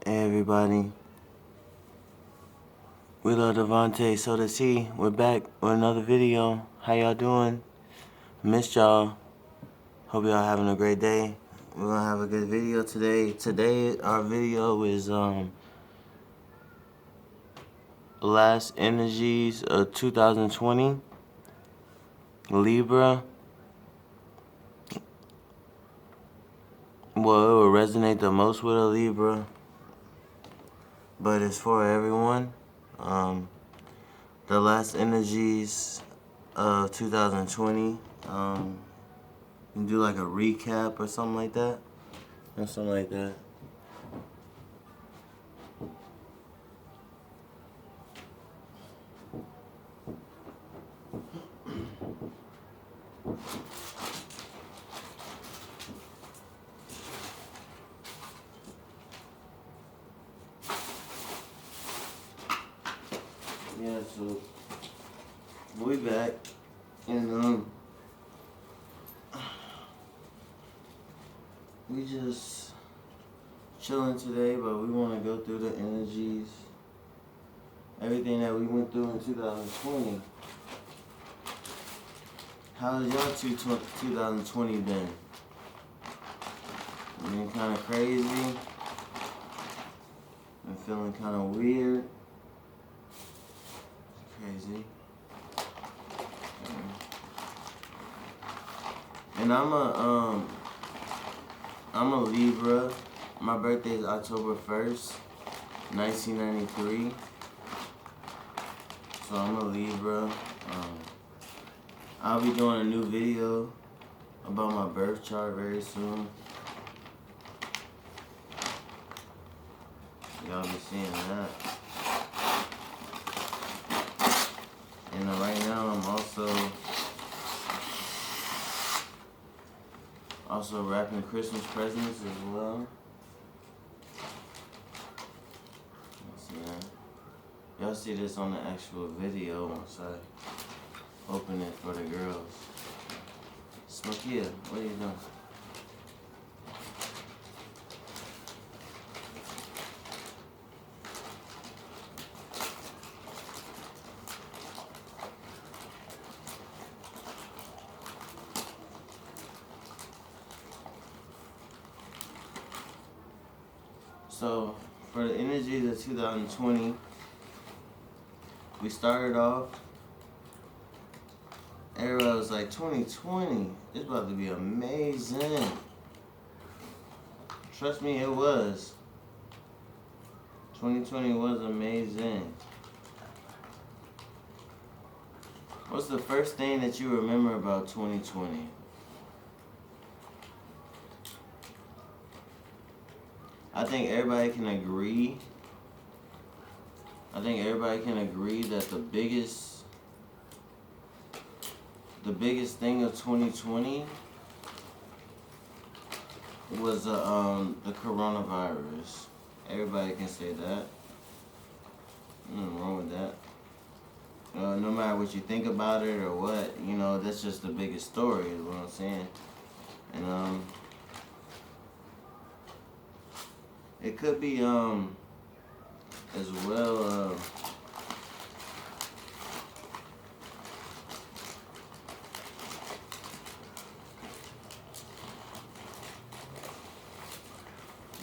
Hey everybody, we love DeVante, so does he. We're back with another video. How y'all doing? Missed y'all. Hope y'all having a great day. We're gonna have a good video today. Today our video is last energies of 2020. Libra. Well, it will resonate the most with a Libra, but it's for everyone. The last energies of 2020. You can do like a recap or something like that. Or something like that. Yeah, so we back and we just chilling today, but we want to go through the energies, everything that we went through in 2020. How's y'all 2020 been? Been kind of crazy. Been feeling kind of weird. Crazy. And I'm a Libra. My birthday is October 1st, 1993. So I'm a Libra. I'll be doing a new video about my birth chart very soon. Y'all be seeing that. And right now I'm also wrapping Christmas presents as well. Y'all see this on the actual video once I open it for the girls. Smokia, what are you doing? So, for the energies of 2020, we started off, everybody was like, 2020, it's about to be amazing. Trust me, it was. 2020 was amazing. What's the first thing that you remember about 2020? I think everybody can agree. That the biggest thing of 2020 was the coronavirus. Everybody can say that. Nothing wrong with that. No matter what you think about it or what, that's just the biggest story, is what I'm saying. And it could be as well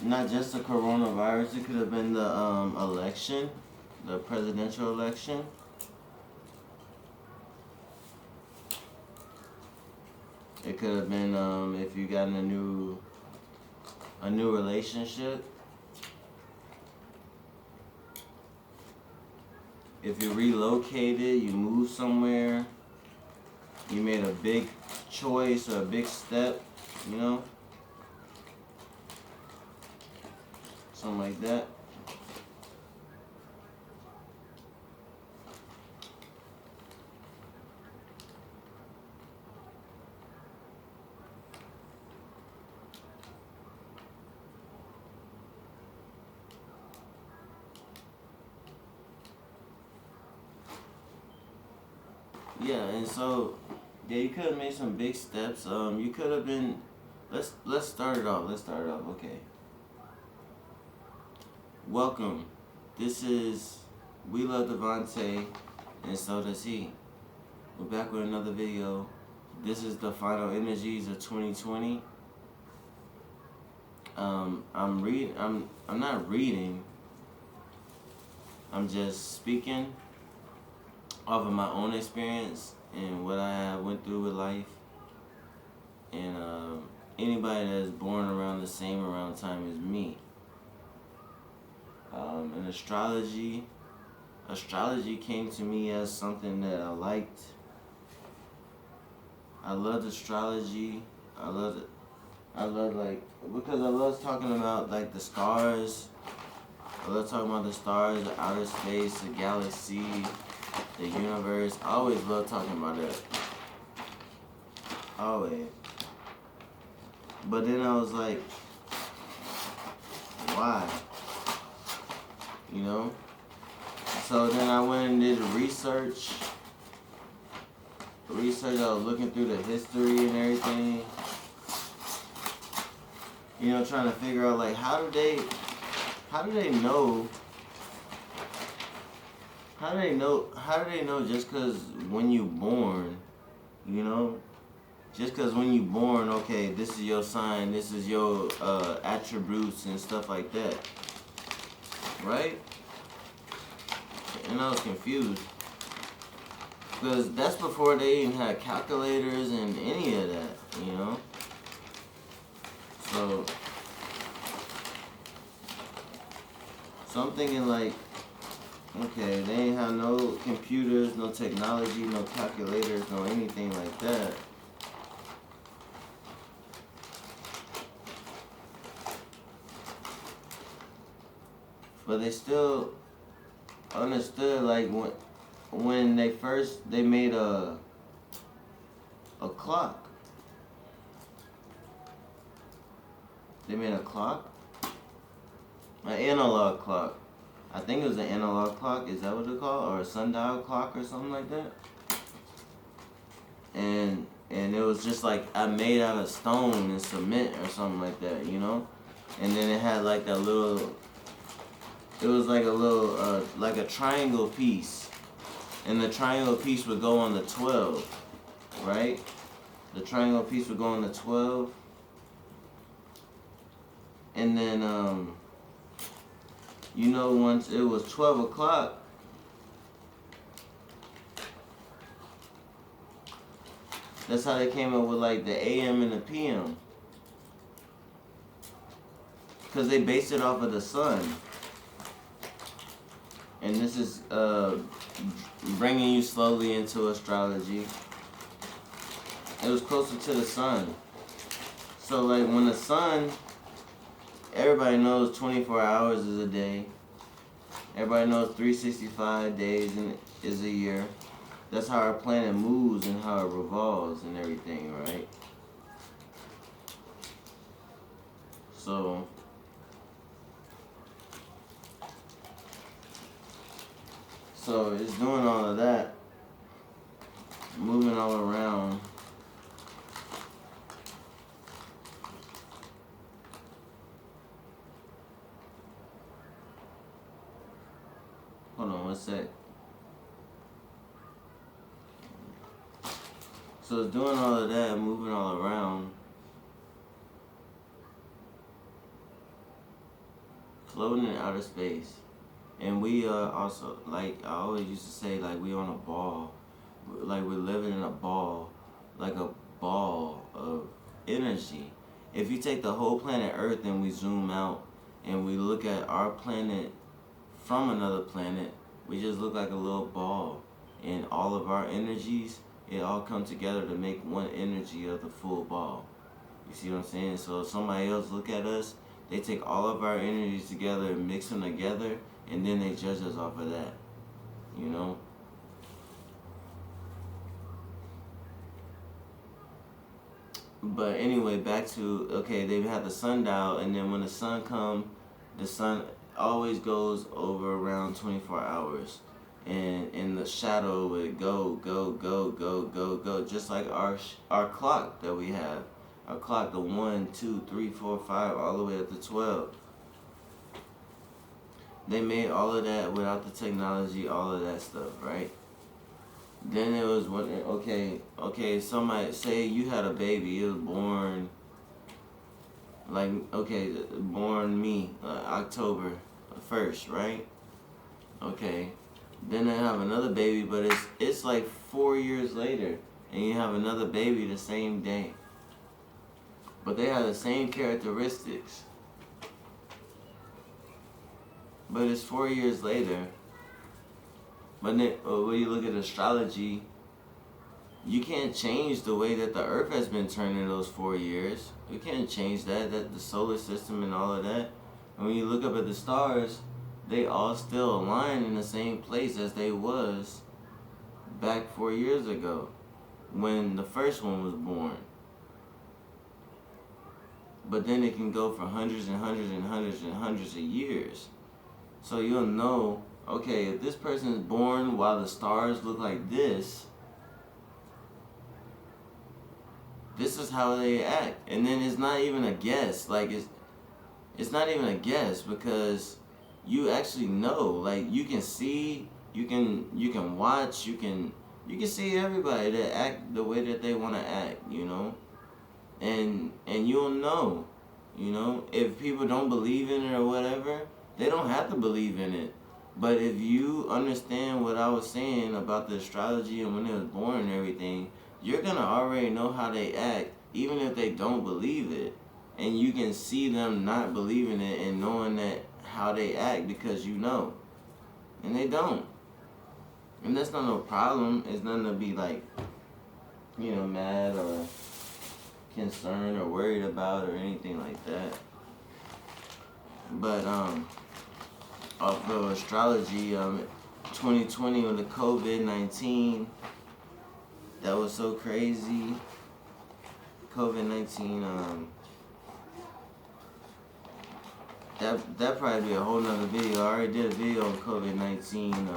not just the coronavirus, it could have been the election, the presidential election. It could have been if you got in a new relationship. If you relocated, you moved somewhere, you made a big choice or a big step, something like that. Yeah, and so, you could have made some big steps. You could have been, let's start it off, okay. Welcome. This is We Love DeVante, and so does he. We're back with another video. This is the final energies of 2020. I'm not reading. I'm just speaking off of my own experience and what I went through with life. And anybody that's born around the same around time as me. And astrology came to me as something that I liked. I loved astrology. I love because I love talking about like the stars. I love talking about the stars, the outer space, the galaxy, the universe. I always love talking about that. Always. But then I was like, why? You know? So then I went and did research. I was looking through the history and everything. You know, trying to figure out like how do they know just because when you born, you know? Just because when you born, okay, this is your sign, this is your attributes and stuff like that. Right? And I was confused. Because that's before they even had calculators and any of that, you know? So I'm thinking like, okay, they ain't have no computers, no technology, no calculators, no anything like that. But they still understood like when they made a clock. They made a clock? An analog clock. I think it was an analog clock, is that what they're called? Or a sundial clock or something like that? And it was just like I made out of stone and cement or something like that, you know? And then it had like that little, it was like a little, like a triangle piece. And the triangle piece would go on the 12, right? The triangle piece would go on the 12. And then, you know, once it was 12 o'clock, that's how they came up with like the AM and the PM. Because they based it off of the sun. And this is bringing you slowly into astrology. It was closer to the sun. So like when the sun, everybody knows 24 hours is a day. Everybody knows 365 days is a year. That's how our planet moves and how it revolves and everything, right? So it's doing all of that, moving all around. Hold on one sec. So it's doing all of that, moving all around, floating in outer space. And we also, like I always used to say, like we on a ball, like we're living in a ball, like a ball of energy. If you take the whole planet Earth and we zoom out and we look at our planet from another planet, we just look like a little ball. And all of our energies, it all come together to make one energy of the full ball. You see what I'm saying? So if somebody else look at us, they take all of our energies together and mix them together, and then they judge us off of that, you know? But anyway, back to, okay, they have the sundial, and then when the sun comes, the sun always goes over around 24 hours. And in the shadow would go, just like our clock that we have. Our clock, the 1, 2, 3, 4, 5, all the way up to 12. They made all of that without the technology, all of that stuff, right? Then it was when, okay, somebody, say you had a baby, it was born, like, okay, born me, October 1st, right? Okay, then they have another baby, but it's like 4 years later, and you have another baby the same day. But they have the same characteristics. But it's 4 years later. But then, when you look at astrology, you can't change the way that the Earth has been turning those 4 years. You can't change that the solar system and all of that. And when you look up at the stars, they all still align in the same place as they was back 4 years ago when the first one was born. But then it can go for hundreds and hundreds and hundreds and hundreds of years. So you'll know, okay, if this person is born while the stars look like this is how they act. And then it's not even a guess. Like, it's not even a guess, because you actually know. Like, you can see, you can watch, you can see everybody that act the way that they want to act, you know. And you'll know, you know, if people don't believe in it or whatever, they don't have to believe in it. But if you understand what I was saying about the astrology and when they was born and everything, you're going to already know how they act, even if they don't believe it. And you can see them not believing it and knowing that how they act, because you know. And they don't. And that's not no problem. It's nothing to be like, you know, mad or concerned or worried about or anything like that. But off of astrology, 2020 with the COVID-19, that was so crazy. COVID-19, that probably be a whole nother video. I already did a video on COVID-19.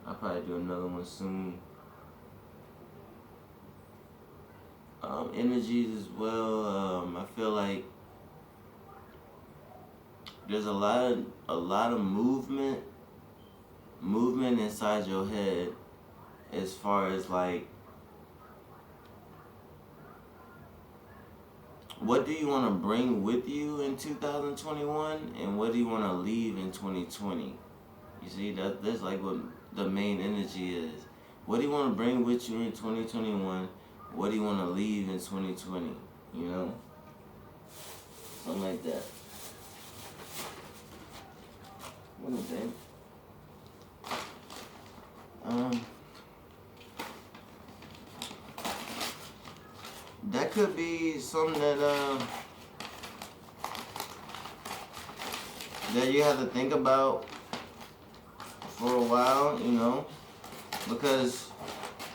I'll probably do another one soon. Energies as well. I feel like there's a lot of movement inside your head, as far as like, what do you want to bring with you in 2021, and what do you want to leave in 2020? You see, that's like what the main energy is. What do you want to bring with you in 2021? What do you want to leave in 2020? You know? Something like that. What is that? That could be something that you have to think about for a while, you know? Because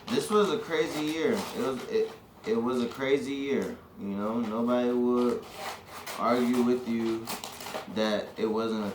this was a crazy year. It was a crazy year, you know. Nobody would argue with you that it wasn't a